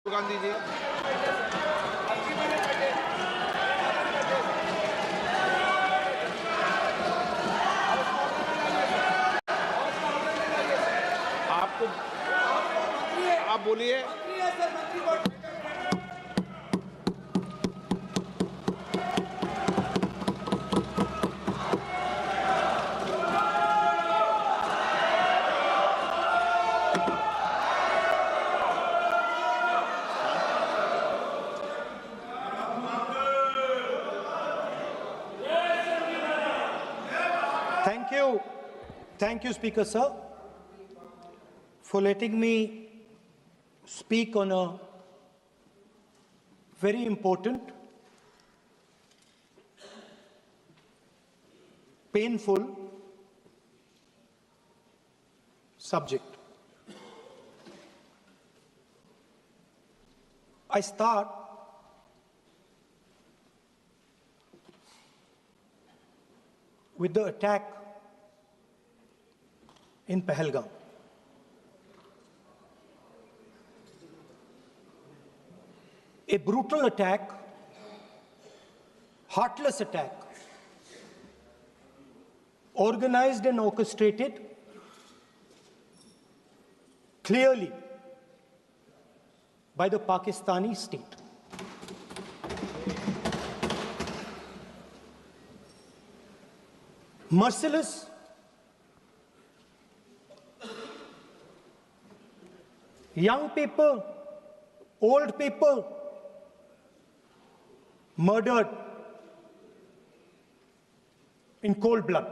गांधी जी। आपको आप बोलिए। Thank you, Speaker Sir, for letting me speak on a very important, painful subject. I start with the attack in Pahalgam. A brutal attack, heartless attack, organized and orchestrated clearly by the Pakistani state. Merciless, young people, old people murdered in cold blood,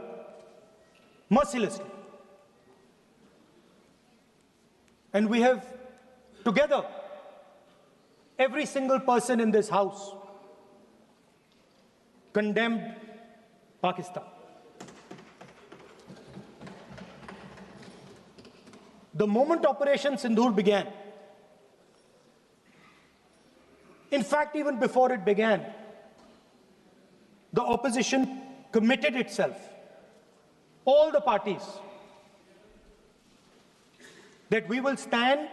mercilessly. And we have together, every single person in this house, condemned Pakistan. The moment Operation Sindoor began, in fact, even before it began, the opposition committed itself, all the parties, that we will stand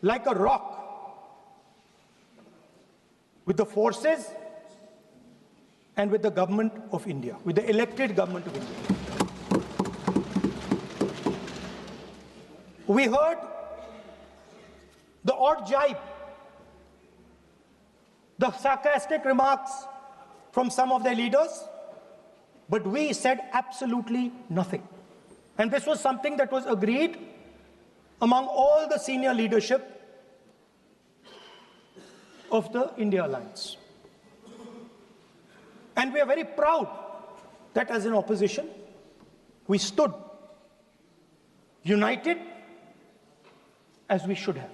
like a rock with the forces and with the government of India, with the elected government of India. We heard the odd jibe, the sarcastic remarks from some of their leaders, but we said absolutely nothing. And this was something that was agreed among all the senior leadership of the India Alliance. And we are very proud that as an opposition, we stood united as we should have.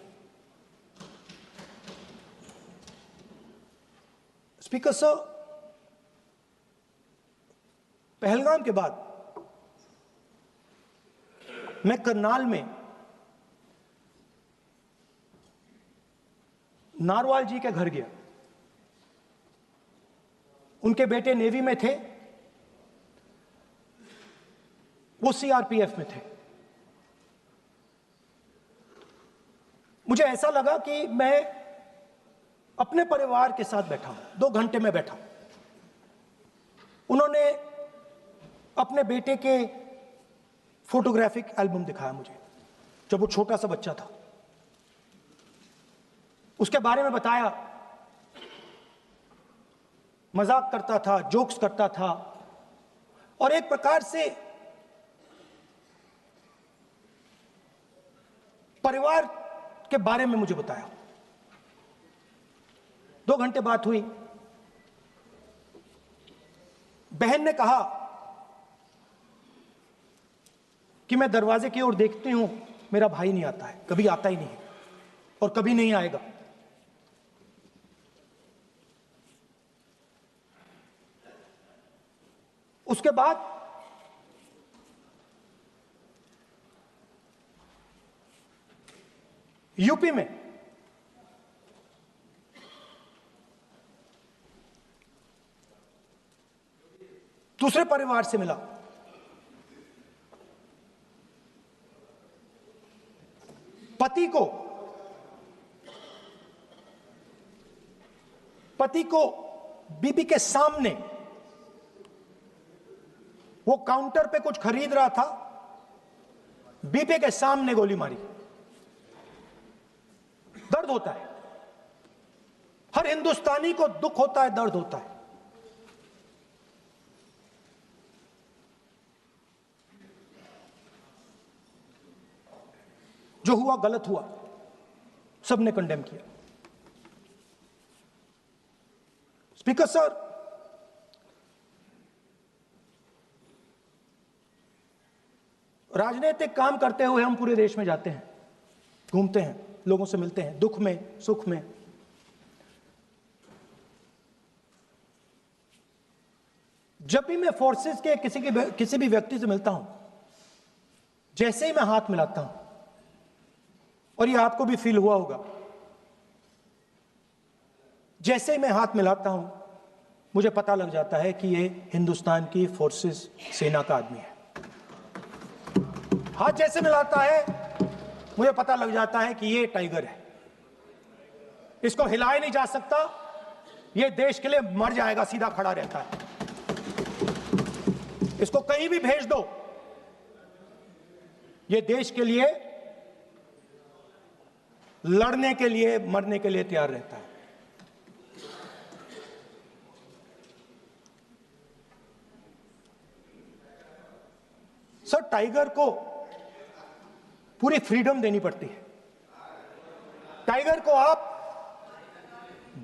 Speaker Sir, Pahalgam के बाद मैं करनाल में narwhal जी के घर गया। उनके बेटे navy में थे, वो सीआरपीएफ में थे। मुझे ऐसा लगा कि मैं अपने परिवार के साथ बैठा हूं। 2 घंटे में बैठा। उन्होंने अपने बेटे के फोटोग्राफिक एल्बम दिखाया मुझे, जब वो छोटा सा बच्चा था। उसके बारे में बताया, मजाक करता था, जोक्स करता था, और एक प्रकार से परिवार के बारे में मुझे बताया। 2 घंटे बात हुई। बहन ने कहा कि मैं दरवाजे की ओर देखती हूं, मेरा भाई नहीं आता है, कभी आता ही नहीं है और कभी नहीं आएगा। उसके बाद यूपी में दूसरे परिवार से मिला। पति को पति को बीबी के सामने, वो काउंटर पे कुछ खरीद रहा था, बीबी के सामने गोली मारी। दर्द होता है, हर हिंदुस्तानी को दुख होता है, दर्द होता है। जो हुआ गलत हुआ, सबने कंडेम किया। स्पीकर सर, राजनीतिक काम करते हुए हम पूरे देश में जाते हैं, घूमते हैं, लोगों से मिलते हैं, दुख में सुख में। जब भी मैं फोर्सेस के किसी भी व्यक्ति से मिलता हूं, जैसे ही मैं हाथ मिलाता हूं, और ये आपको भी फील हुआ होगा, जैसे ही मैं हाथ मिलाता हूं मुझे पता लग जाता है कि ये हिंदुस्तान की फोर्सेस सेना का आदमी है। हाथ जैसे मिलाता है मुझे पता लग जाता है कि ये टाइगर है, इसको हिलाया नहीं जा सकता, ये देश के लिए मर जाएगा, सीधा खड़ा रहता है। इसको कहीं भी भेज दो, ये देश के लिए लड़ने के लिए, मरने के लिए तैयार रहता है। सर, टाइगर को पूरी फ्रीडम देनी पड़ती है। टाइगर को आप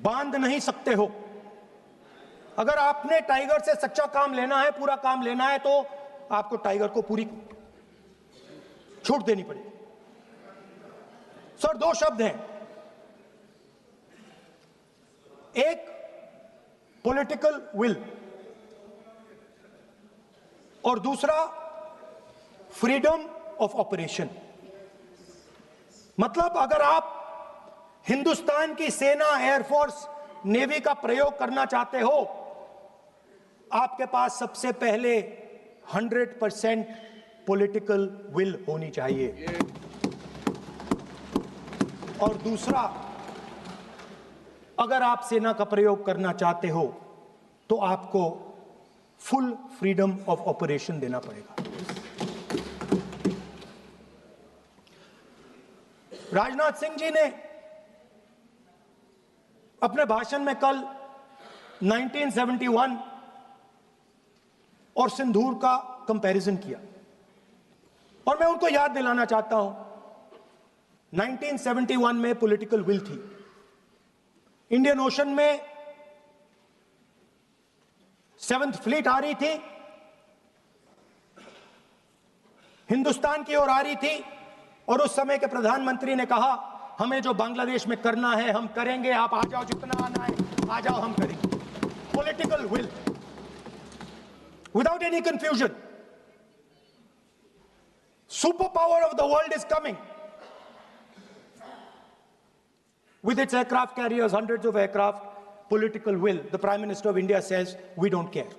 बांध नहीं सकते हो। अगर आपने टाइगर से सच्चा काम लेना है, पूरा काम लेना है, तो आपको टाइगर को पूरी छूट देनी पड़ेगी। सर, दो शब्द हैं, एक पॉलिटिकल विल और दूसरा फ्रीडम ऑफ ऑपरेशन। मतलब अगर आप हिंदुस्तान की सेना, एयरफोर्स, नेवी का प्रयोग करना चाहते हो, आपके पास सबसे पहले 100% पॉलिटिकल विल होनी चाहिए, और दूसरा, अगर आप सेना का प्रयोग करना चाहते हो तो आपको फुल फ्रीडम ऑफ ऑपरेशन देना पड़ेगा। राजनाथ सिंह जी ने अपने भाषण में कल 1971 और सिंदूर का कंपैरिजन किया, और मैं उनको याद दिलाना चाहता हूं, 1971 में पॉलिटिकल विल थी। इंडियन ओशन में 7th फ्लीट आ रही थी, हिंदुस्तान की ओर आ रही थी, और उस समय के प्रधानमंत्री ने कहा, हमें जो बांग्लादेश में करना है हम करेंगे, आप आ जाओ, जितना आना है आ जाओ, हम करेंगे। Political will, without any confusion. Super power of the world is coming with its aircraft carriers, hundreds of aircraft, political will. The Prime Minister of India says, we don't care.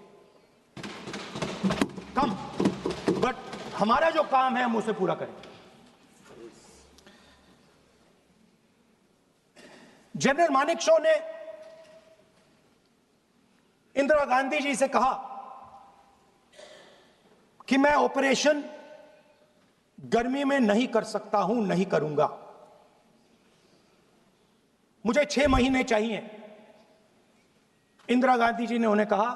Come. But हमारा जो काम है हम उसे पूरा करें। General Manekshaw ने इंदिरा गांधी जी से कहा कि मैं ऑपरेशन गर्मी में नहीं कर सकता हूं, नहीं करूंगा, मुझे 6 महीने चाहिए। इंदिरा गांधी जी ने उन्हें कहा,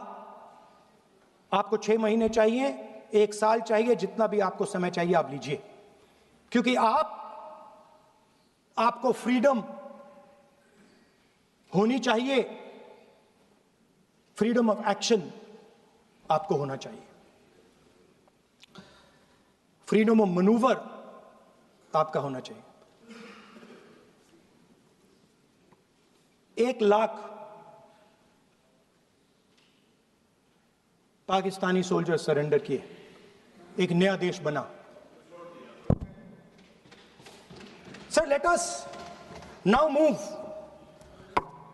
आपको 6 महीने चाहिए, 1 साल चाहिए, जितना भी आपको समय चाहिए आप लीजिए, क्योंकि आपको फ्रीडम होनी चाहिए, फ्रीडम ऑफ एक्शन आपको होना चाहिए, फ्रीडम ऑफ मैनूवर आपका होना चाहिए। 1 लाख पाकिस्तानी सोल्जर सरेंडर किए, एक नया देश बना। Sir, let us now move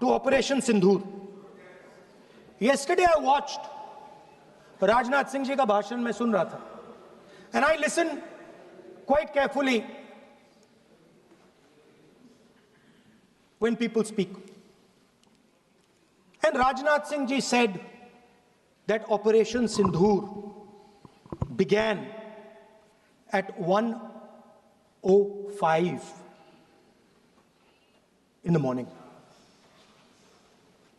to operation Sindoor. yesterday I watched Rajnath Singh ji का भाषण में सुन रहा था, and I listened quite carefully when people speak. And Rajnath Singh ji said that Operation Sindhur began at 1:05 in the morning.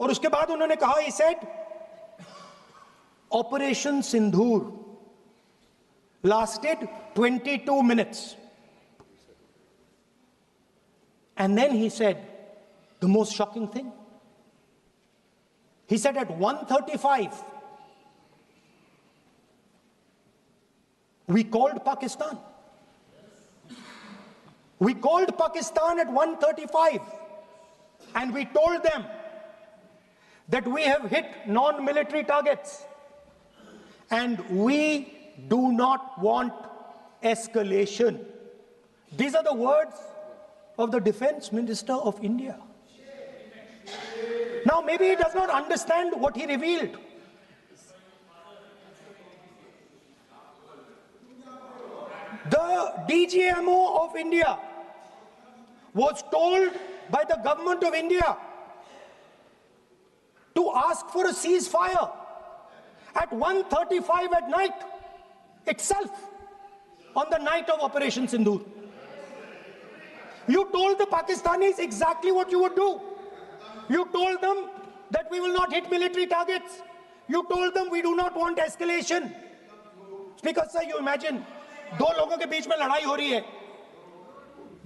और उसके बाद उन्होंने कहा, he said, Operation Sindhur lasted 22 minutes. And then he said the most shocking thing. He said at 1:35, we called Pakistan. We called Pakistan at 1:35 and we told them that we have hit non-military targets and we do not want escalation. These are the words of the Defense Minister of India. Now, maybe he does not understand what he revealed. The DGMO of India was told by the government of India to ask for a ceasefire at 1:35 at night itself, on the night of Operation Sindhur. You told the Pakistanis exactly what you would do. You told them that we will not hit military targets. You told them we do not want escalation. Speaker sir, you imagine, दो लोगों के बीच में लड़ाई हो रही है,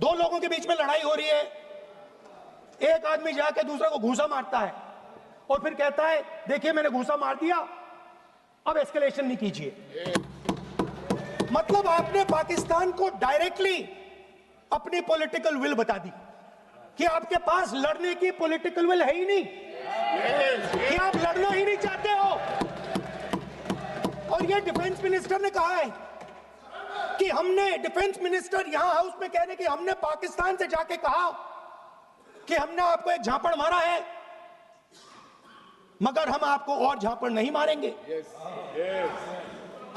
दो लोगों के बीच में लड़ाई हो रही है, एक आदमी जाके दूसरे को घूंसा मारता है और फिर कहता है देखिए मैंने घूंसा मार दिया, अब एस्केलेशन नहीं कीजिए. मतलब आपने पाकिस्तान को डायरेक्टली अपनी पॉलिटिकल विल बता दी कि आपके पास लड़ने की पॉलिटिकल विल है ही नहीं, कि आप लड़ना ही नहीं चाहते हो. और ये डिफेंस मिनिस्टर ने कहा है कि हमने, डिफेंस मिनिस्टर यहां हाउस में कह रहे कि हमने पाकिस्तान से जाके कहा कि हमने आपको एक झापड़ मारा है मगर हम आपको और झापड़ नहीं मारेंगे.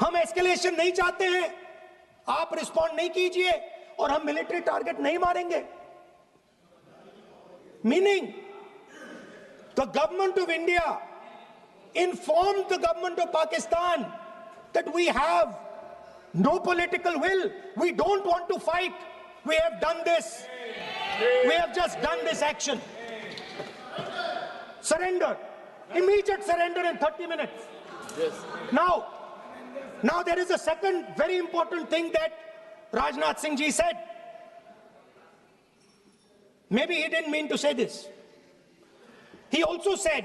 हम एस्केलेशन नहीं चाहते हैं, आप रिस्पॉन्ड नहीं कीजिए और हम मिलिट्री टारगेट नहीं मारेंगे. Meaning the government of India informed the government of Pakistan that we have no political will, we don't want to fight, we have done this, we have just done this action. Surrender, immediate surrender in 30 minutes. Now there is a second very important thing that Rajnath Singh ji said. Maybe he didn't mean to say this. He also said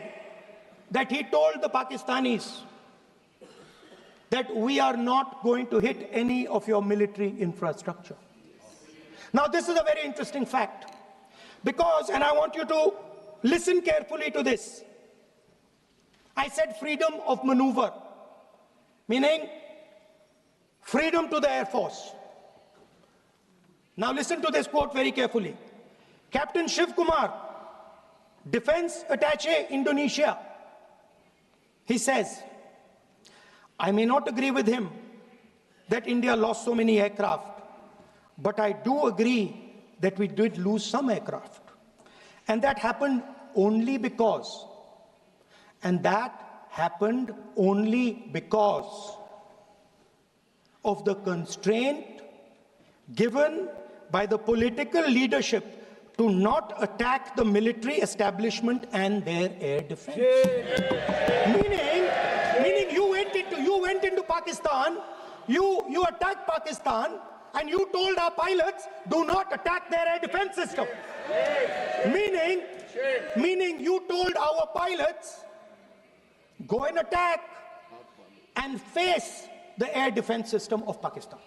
that he told the Pakistanis that we are not going to hit any of your military infrastructure. Now this is a very interesting fact because, and I want you to listen carefully to this, I said freedom of maneuver, meaning freedom to the Air Force. Now listen to this quote very carefully. Captain Shiv Kumar, Defense Attaché, Indonesia, he says, I may not agree with him that India lost so many aircraft, but I do agree that we did lose some aircraft. And that happened only because, of the constraint given by the political leadership to not attack the military establishment and their air defense. Meaning you went into Pakistan, you attacked Pakistan, and you told our pilots, do not attack their air defense system. Meaning you told our pilots, go and attack and face the air defense system of Pakistan.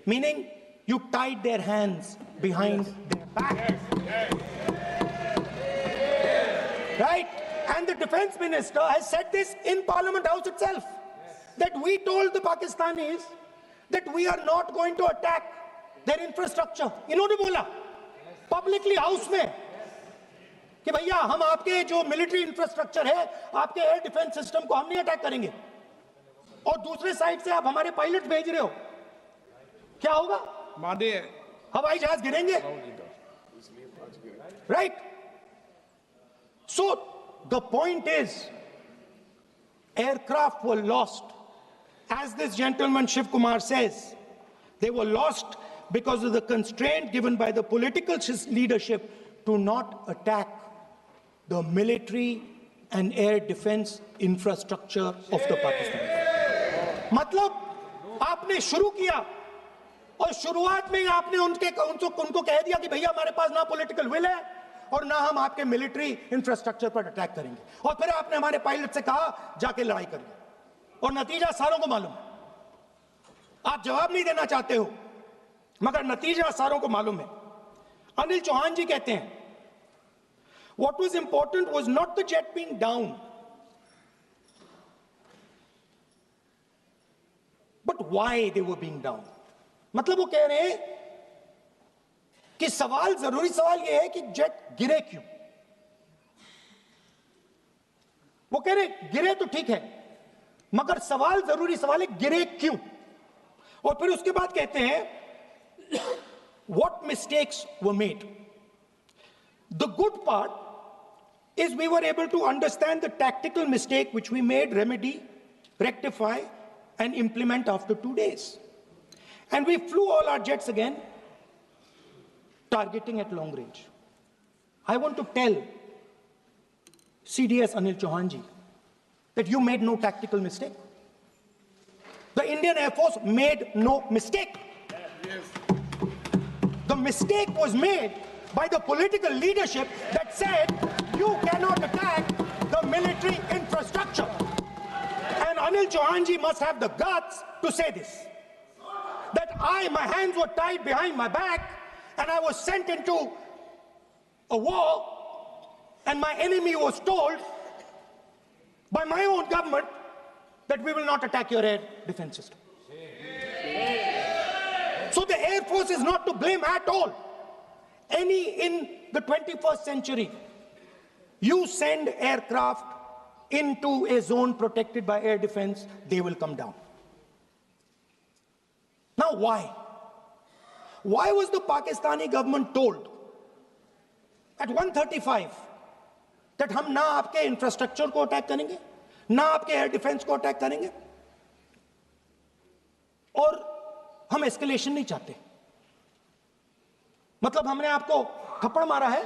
Meaning you tied their hands behind their back. Right? And the defense minister has said this in Parliament House itself, that we told the Pakistanis that we are not going to attack their infrastructure. इन्होंने बोला publicly house में कि भैया हम आपके जो military infrastructure है, आपके एयर डिफेंस सिस्टम को हम नहीं अटैक करेंगे, और दूसरे साइड से आप हमारे पायलट भेज रहे हो, क्या होगा? मानिए हवाई जहाज गिरेंगे. Right? So the point is, aircraft were lost. As this gentleman Shiv Kumar says, they were lost because of the constraint given by the political leadership to not attack the military and air defense infrastructure of the Pakistan. मतलब आपने शुरू किया और शुरुआत में ही आपने उनको कह दिया कि भैया हमारे पास ना पॉलिटिकल विल है और ना हम आपके मिलिट्री इंफ्रास्ट्रक्चर पर अटैक करेंगे, और फिर आपने हमारे पायलट से कहा जाके लड़ाई करिए, और नतीजा सारों को मालूम है। आप जवाब नहीं देना चाहते हो, मगर नतीजा सारों को मालूम है। अनिल चौहान जी कहते हैं, what was important was not the jet being down, but why they were being down. मतलब वो कह रहे हैं कि जरूरी सवाल ये है कि जेट गिरे क्यों। वो कह रहे गिरे तो ठीक है, मगर जरूरी सवाल है गिरे क्यों। और फिर उसके बाद कहते हैं what mistakes were made. The good part is we were able to understand the tactical mistake which we made, remedy, rectify, and implement after 2 days. And we flew all our jets again, targeting at long range. I want to tell CDS Anil Chauhan ji that you made no tactical mistake. The Indian Air Force made no mistake. The mistake was made by the political leadership that said you cannot attack the military infrastructure. And Anil Chauhan ji must have the guts to say this. That my hands were tied behind my back and I was sent into a war, and my enemy was told by my own government that we will not attack your air defense system. So the Air Force is not to blame at all. In the 21st century, you send aircraft into a zone protected by air defense, they will come down. Now why? Why was the Pakistani government told at 1:35 that हम ना आपके infrastructure को attack करेंगे, ना आपके air defence को attack करेंगे, और हम एस्केलेशन नहीं चाहते? मतलब हमने आपको थप्पड़ मारा है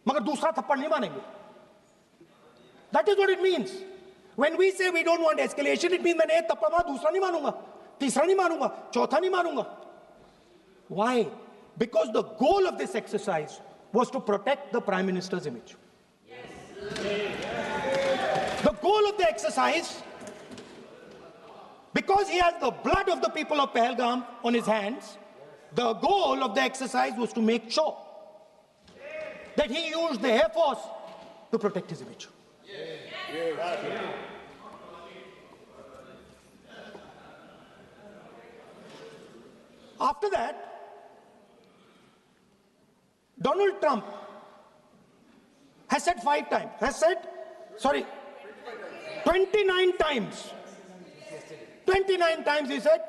मगर दूसरा थप्पड़ नहीं मारेंगे. That is what it means. When we say we don't want escalation, it means मैंने एक थप्पड़ मारा, दूसरा नहीं मारूंगा, तीसरा नहीं मारूंगा, चौथा नहीं मारूंगा. Why? Because the goal of this exercise was to protect the Prime Minister's image. The goal of the exercise, because he has the blood of the people of Pahalgam on his hands, the goal of the exercise was to make sure that he used the Air Force to protect his image. After that, Donald Trump has said 29 times. 29 times he said,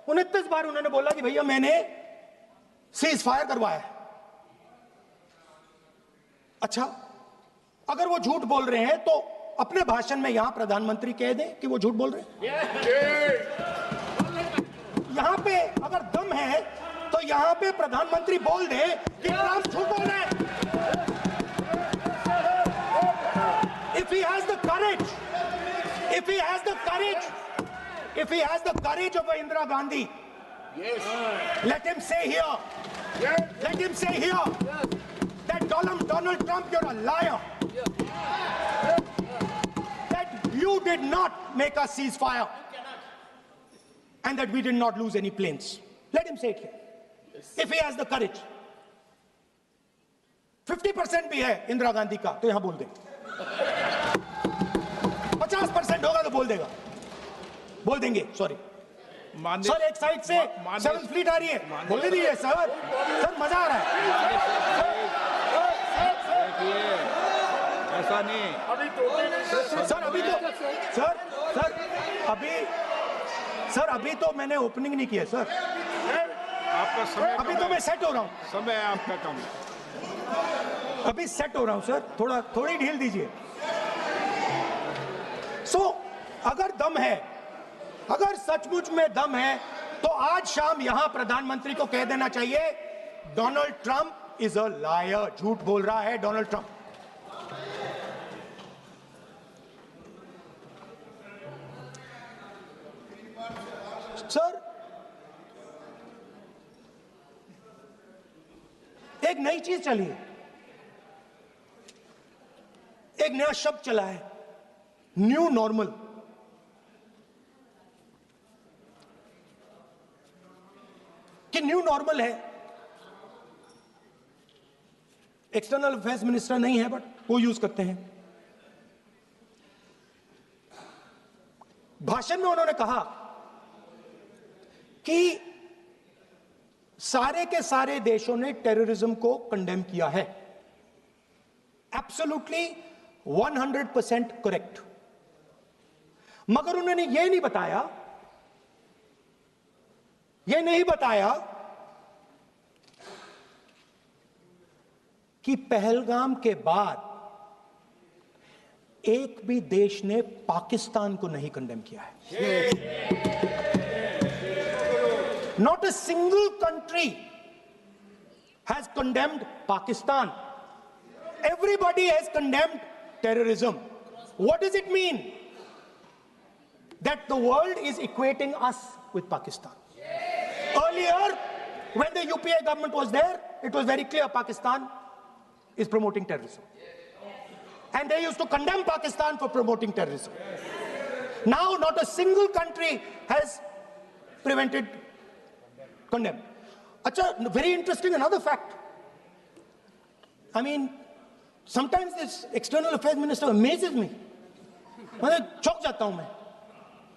29 बार उन्होंने बोला कि भैया मैंने cease fire करवाया है. अच्छा, अगर वो झूठ बोल रहे हैं तो अपने भाषण में यहां प्रधानमंत्री कह दें कि वो झूठ बोल रहे हैं. यहां पे अगर दम है तो यहां पे प्रधानमंत्री बोल दे कि ट्रंप झूठ बोल रहे हैं. If he has the courage, if he has the courage of Indira Gandhi, let him say here, that Donald Trump, you're a liar. That you did not make a ceasefire and that we did not lose any planes. Let him say it here. If he has the courage. 50% भी है इंदिरा गांधी का तो यहां बोल दे. 50% होगा तो बोल देगा, बोल देंगे. सॉरी सर, एक साइड से 7th फ्लीट आ रही है, बोलने दीजिए सर. सर मजा आ रहा है. ऐसा नहीं सर. अभी तो मैंने ओपनिंग नहीं किया सर. आपका समय अभी तो मैं सेट हो रहा हूं. समय आपका कम. अभी सेट हो रहा हूं सर, थोड़ी ढील दीजिए। अगर दम है, अगर सचमुच में दम है, तो आज शाम यहां प्रधानमंत्री को कह देना चाहिए, Donald Trump is a liar, झूठ बोल रहा है डोनाल्ड ट्रंप। सर, एक नई चीज चली है, एक नया शब्द चला है, न्यू नॉर्मल। कि न्यू नॉर्मल है, एक्सटर्नल अफेयर्स मिनिस्टर नहीं है बट वो यूज करते हैं। भाषण में उन्होंने कहा कि सारे के सारे देशों ने टेररिज्म को कंडेम किया है। Absolutely 100% correct. मगर उन्होंने यह नहीं बताया कि पहलगाम के बाद एक भी देश ने पाकिस्तान को नहीं कंडेम किया है। Not a single country has condemned Pakistan. Everybody has condemned terrorism. What does it mean? That the world is equating us with Pakistan. Earlier, when the UPA government was there, it was very clear Pakistan is promoting terrorism. And they used to condemn Pakistan for promoting terrorism. Now, not a single country has condemned. Acha, very interesting, another fact. I mean, sometimes this external affairs minister amazes me. चौंक जाता हूं मैं.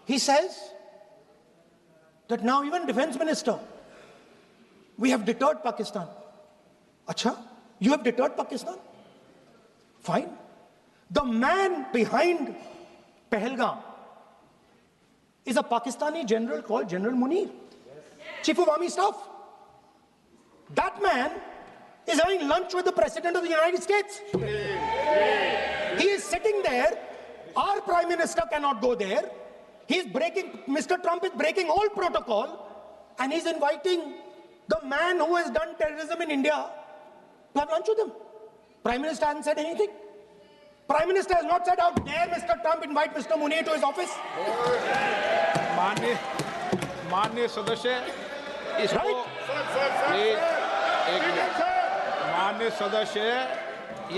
He says that now even defense minister, we have deterred Pakistan. Acha, you have deterred Pakistan? Fine. The man behind Pahalgam is a Pakistani general called General Munir, Chief of Army Staff. That man is having lunch with the President of the United States. He is sitting there. Our Prime Minister cannot go there. Mr. Trump is breaking all protocol, and he's inviting the man who has done terrorism in India to have lunch with him. Prime Minister hasn't said anything. Prime Minister has not said, how dare Mr. Trump invite Mr. Munir to his office? माननीय सदस्य, इसको माननीय सदस्य,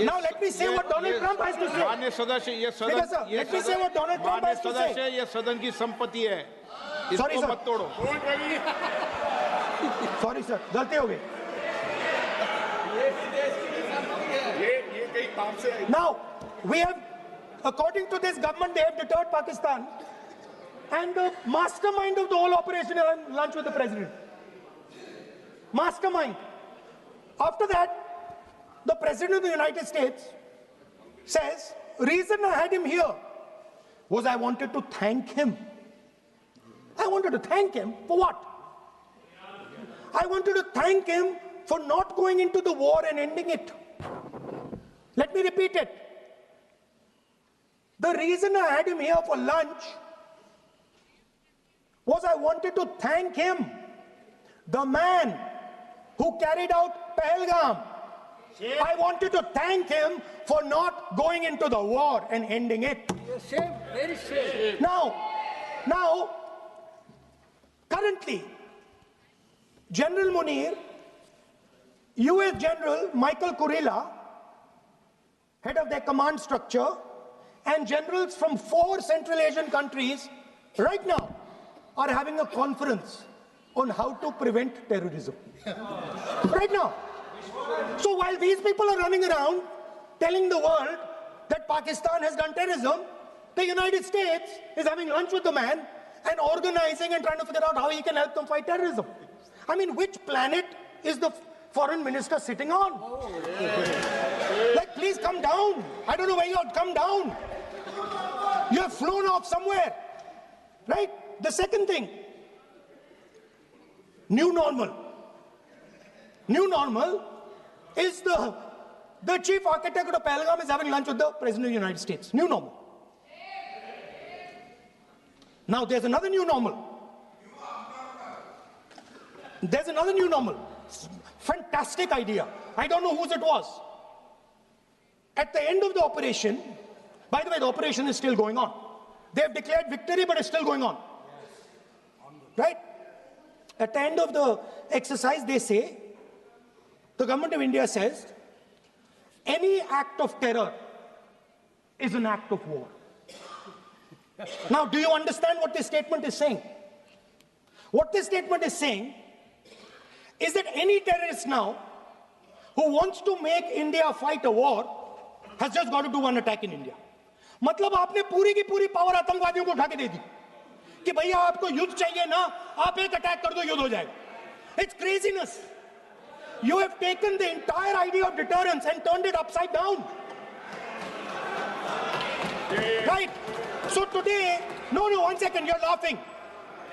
now let me say what Donald Trump has to say. माननीय सदस्य, ये सदन, let me say what Donald Trump has to say. सदस्य, ये सदन की संपत्ति है, इसको मत तोड़ो. Sorry sir, गलती हो गई. Now we have, according to this government, they have deterred Pakistan, and the mastermind of the whole operation is having lunch with the president. Mastermind. After that, the President of the United States says, reason I had him here was I wanted to thank him. I wanted to thank him for what? I wanted to thank him for not going into the war and ending it. Let me repeat it. The reason I had him here for lunch was I wanted to thank him, the man who carried out Pahalgam. I wanted to thank him for not going into the war and ending it. Shame, very shame. Now, currently, General Munir, US General Michael Kurilla, head of their command structure, and generals from 4 Central Asian countries right now are having a conference on how to prevent terrorism. Right now. So while these people are running around telling the world that Pakistan has done terrorism, the United States is having lunch with the man and organizing and trying to figure out how he can help them fight terrorism. I mean, which planet is the foreign minister sitting on? Like, please come down. I don't know where you are. Come down. You have flown off somewhere. Right? The second thing, new normal. New normal is the The chief architect of Pahalgam is having lunch with the President of the United States. New normal. Now there's another new normal. There's another new normal. Fantastic idea. I don't know whose it was. At the end of the operation, by the way, the operation is still going on. They have declared victory, but it's still going on. Right? At the end of the exercise, they say, the government of India says, any act of terror is an act of war. Now, do you understand what this statement is saying? What this statement is saying is that any terrorist now who wants to make India fight a war has just got to do one attack in India. मतलब आपने पूरी की पूरी power आतंकवादियों को उठा के दे दी कि भैया आपको युद्ध चाहिए ना, आप एक अटैक कर दो, युद्ध हो जाएगा. It's craziness. You have taken the entire idea of deterrence and turned it upside down. Right? So today, no, one second, you're laughing.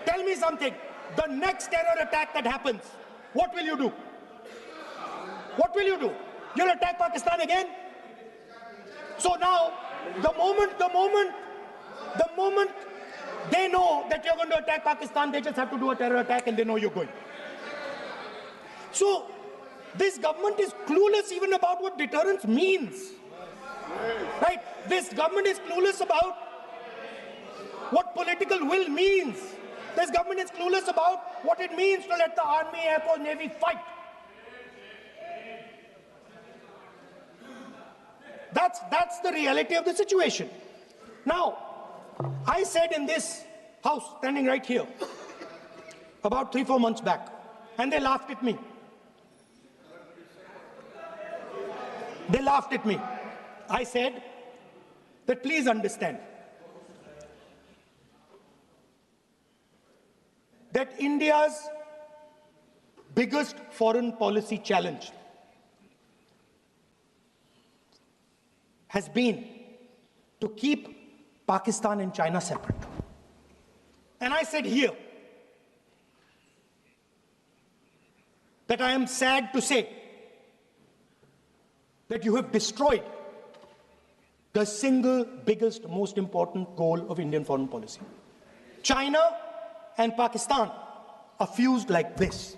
Tell me something. The next terror attack that happens, what will you do? What will you do? You'll attack Pakistan again? So now, the moment they know that you're going to attack Pakistan, they just have to do a terror attack and they know you're going. So, this government is clueless even about what deterrence means. Right? This government is clueless about what political will means. This government is clueless about what it means to let the Army, Air Force, Navy fight. That's the reality of the situation. Now, I said in this house, standing right here, about 3-4 months back, and they laughed at me. They laughed at me. I said that please understand that India's biggest foreign policy challenge has been to keep Pakistan and China separate. And I said here that I am sad to say that you have destroyed the single biggest, most important goal of Indian foreign policy. China and Pakistan are fused like this.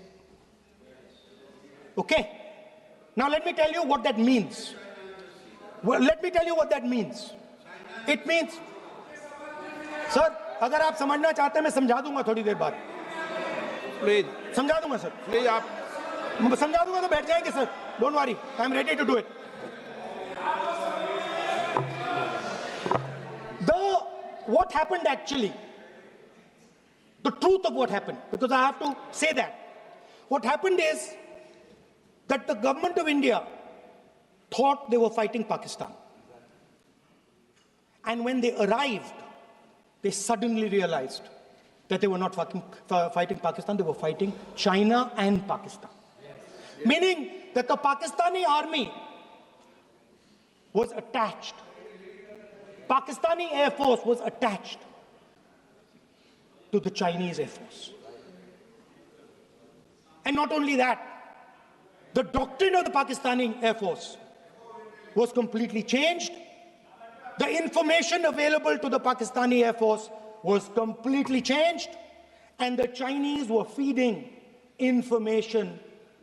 Okay? Now let me tell you what that means. Well, let me tell you what that means. It means, sir, अगर आप समझना चाहते हैं मैं समझा दूंगा थोड़ी देर बाद. Please, समझा दूंगा सर. please, आप समझा दूंगा तो बैठ जाएंगे sir. Don't worry, I am ready to do it. What happened actually, the truth of what happened, because I have to say that. What happened is that the government of India thought they were fighting Pakistan. And when they arrived, they suddenly realized that they were not fighting Pakistan, they were fighting China and Pakistan. Yes. Meaning that the Pakistani army was attached. Pakistani Air Force was attached to the Chinese Air Force. And not only that, the doctrine of the Pakistani Air Force was completely changed. The information available to the Pakistani Air Force was completely changed. And the Chinese were feeding information,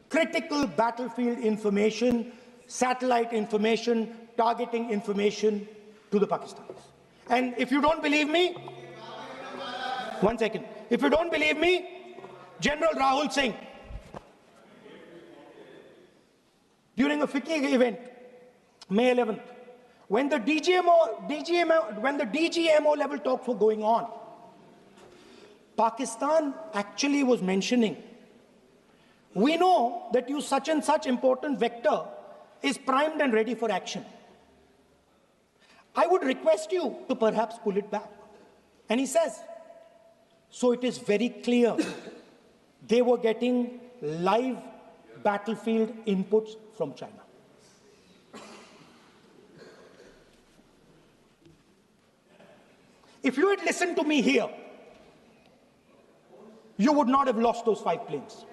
critical battlefield information, satellite information, targeting information to the Pakistanis. And if you don't believe me, 1 second. If you don't believe me, General Rahul Singh, during a FICCI event, May 11th, when the DGMO level talks were going on, Pakistan actually was mentioning, we know that you such and such important vector is primed and ready for action. I would request you to perhaps pull it back. And he says, so it is very clear they were getting live battlefield inputs from China. If you had listened to me here, you would not have lost those 5 planes.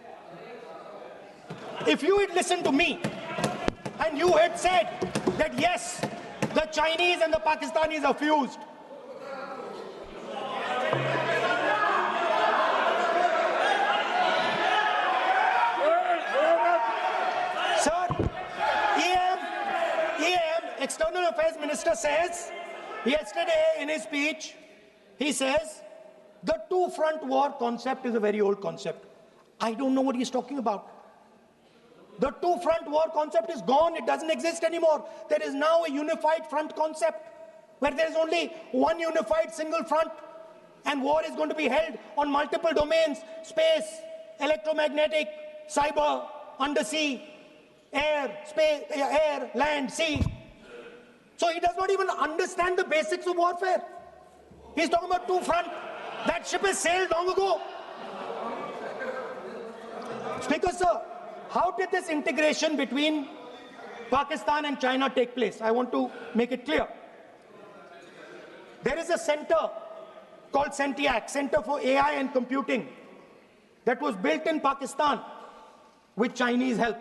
If you had listened to me, and And you had said that yes, the Chinese and the Pakistanis are fused. Sir, External Affairs Minister says, yesterday in his speech, he says, the two-front war concept is a very old concept. I don't know what he's talking about. The two-front war concept is gone. It doesn't exist anymore. There is now a unified front concept where there is only one unified single front, and war is going to be held on multiple domains: space, electromagnetic, cyber, undersea, air, space, air, land, sea. So he does not even understand the basics of warfare. He's talking about two front. That ship has sailed long ago. Speaker, sir, how did this integration between Pakistan and China take place? I want to make it clear. There is a center called CENTIAC, Center for AI and Computing, that was built in Pakistan with Chinese help.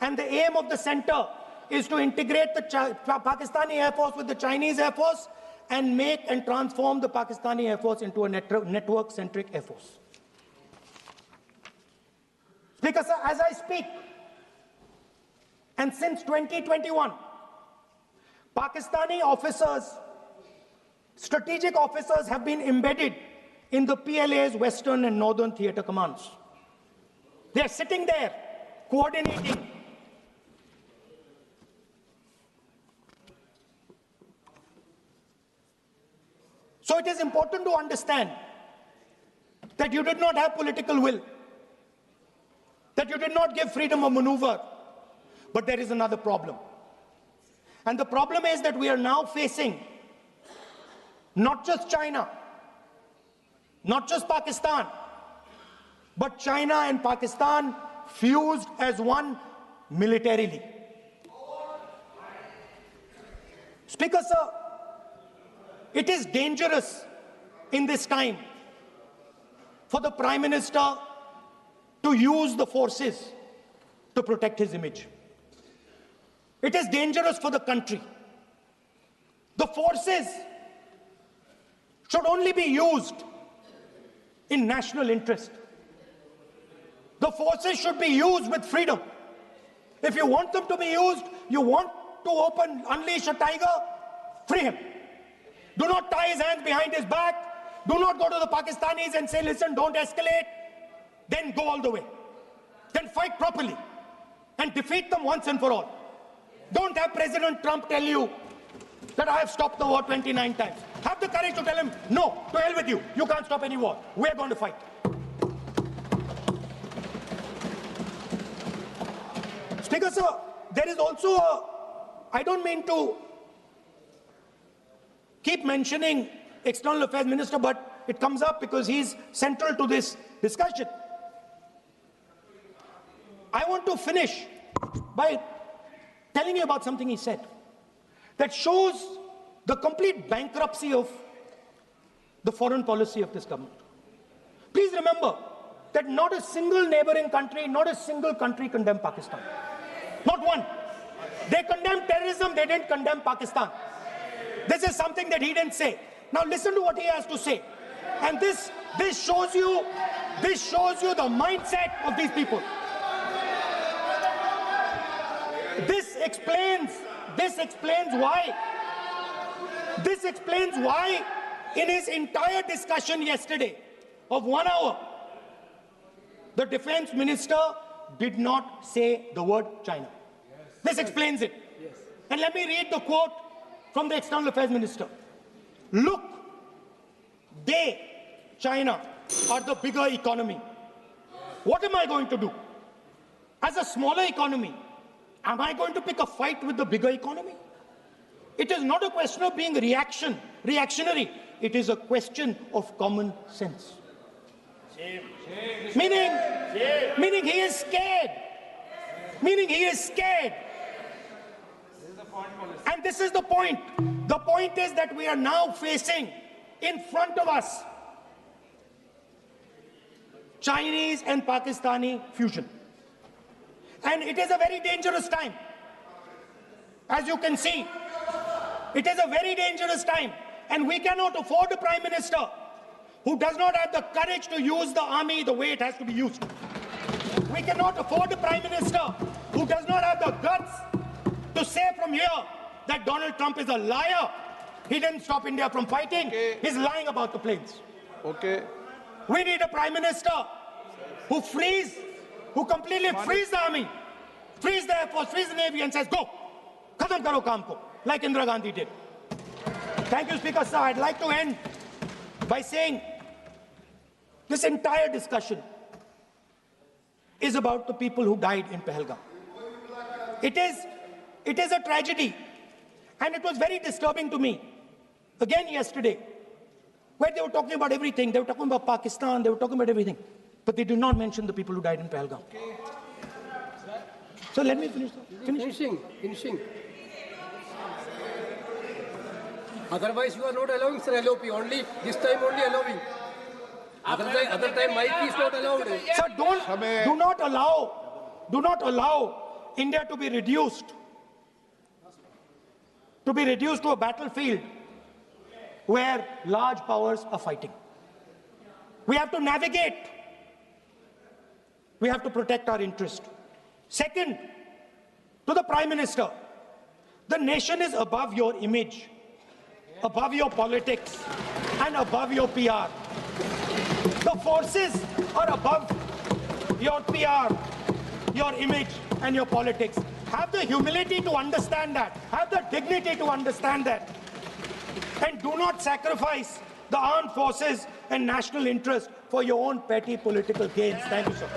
And the aim of the center is to integrate the Pakistani Air Force with the Chinese Air Force and make and transform the Pakistani Air Force into a network-centric Air Force. Speaker, sir, as I speak, and since 2021, Pakistani officers, strategic officers, have been embedded in the PLA's Western and Northern Theatre Commands. They are sitting there, coordinating. So it is important to understand that you did not have political will, that you did not give freedom of maneuver. But there is another problem. And the problem is that we are now facing not just China, not just Pakistan, but China and Pakistan fused as one militarily. Speaker, sir, it is dangerous in this time for the Prime Minister to use the forces to protect his image. It is dangerous for the country. The forces should only be used in national interest. The forces should be used with freedom. If you want them to be used, you want to unleash a tiger, free him. Do not tie his hands behind his back. Do not go to the Pakistanis and say, listen, don't escalate. Then go all the way. Then fight properly and defeat them once and for all. Don't have President Trump tell you that I have stopped the war 29 times. Have the courage to tell him, no, to hell with you. You can't stop any war. We're going to fight. Speaker, sir, there is also I don't mean to keep mentioning External Affairs Minister, but it comes up because he's central to this discussion. I want to finish by telling you about something he said that shows the complete bankruptcy of the foreign policy of this government. Please remember that not a single neighboring country, not a single country condemned Pakistan. Not one. They condemned terrorism, they didn't condemn Pakistan. This is something that he didn't say. Now listen to what he has to say. And this shows you the mindset of these people. This explains why in his entire discussion yesterday of 1 hour, the defense minister did not say the word China. This explains it. And let me read the quote from the External Affairs Minister. Look, China, are the bigger economy. What am I going to do? As a smaller economy, am I going to pick a fight with the bigger economy? It is not a question of being reactionary. It is a question of common sense. Meaning he is scared. And this is the point. The point is that we are now facing in front of us Chinese and Pakistani fusion. And it is a very dangerous time. As you can see, it is a very dangerous time. And we cannot afford a Prime Minister who does not have the courage to use the army the way it has to be used. We cannot afford a Prime Minister who does not have the guts to say from here that Donald Trump is a liar. He didn't stop India from fighting. Okay. He's lying about the planes. Okay. We need a Prime Minister who completely frees the army, frees the Air Force, frees the Navy and says, go, khatam karo kaam ko, like Indira Gandhi did. Thank you, Speaker, sir. I'd like to end by saying this entire discussion is about the people who died in Pahalgam. It is a tragedy, and it was very disturbing to me, again yesterday, where they were talking about everything. They were talking about Pakistan, they were talking about everything, but they did not mention the people who died in Pahalgam. So let me finish. Finishing. Otherwise, you are not allowing, sir, LOP. Only this time, only allowing. Other time, mic is not allowed. Sir, do not allow India to be reduced to a battlefield where large powers are fighting. We have to navigate. We have to protect our interest. Second, to the Prime Minister, the nation is above your image, above your politics, and above your PR. The forces are above your PR, your image, and your politics. Have the humility to understand that. Have the dignity to understand that. And do not sacrifice the armed forces and national interest for your own petty political gains. Thank you, sir.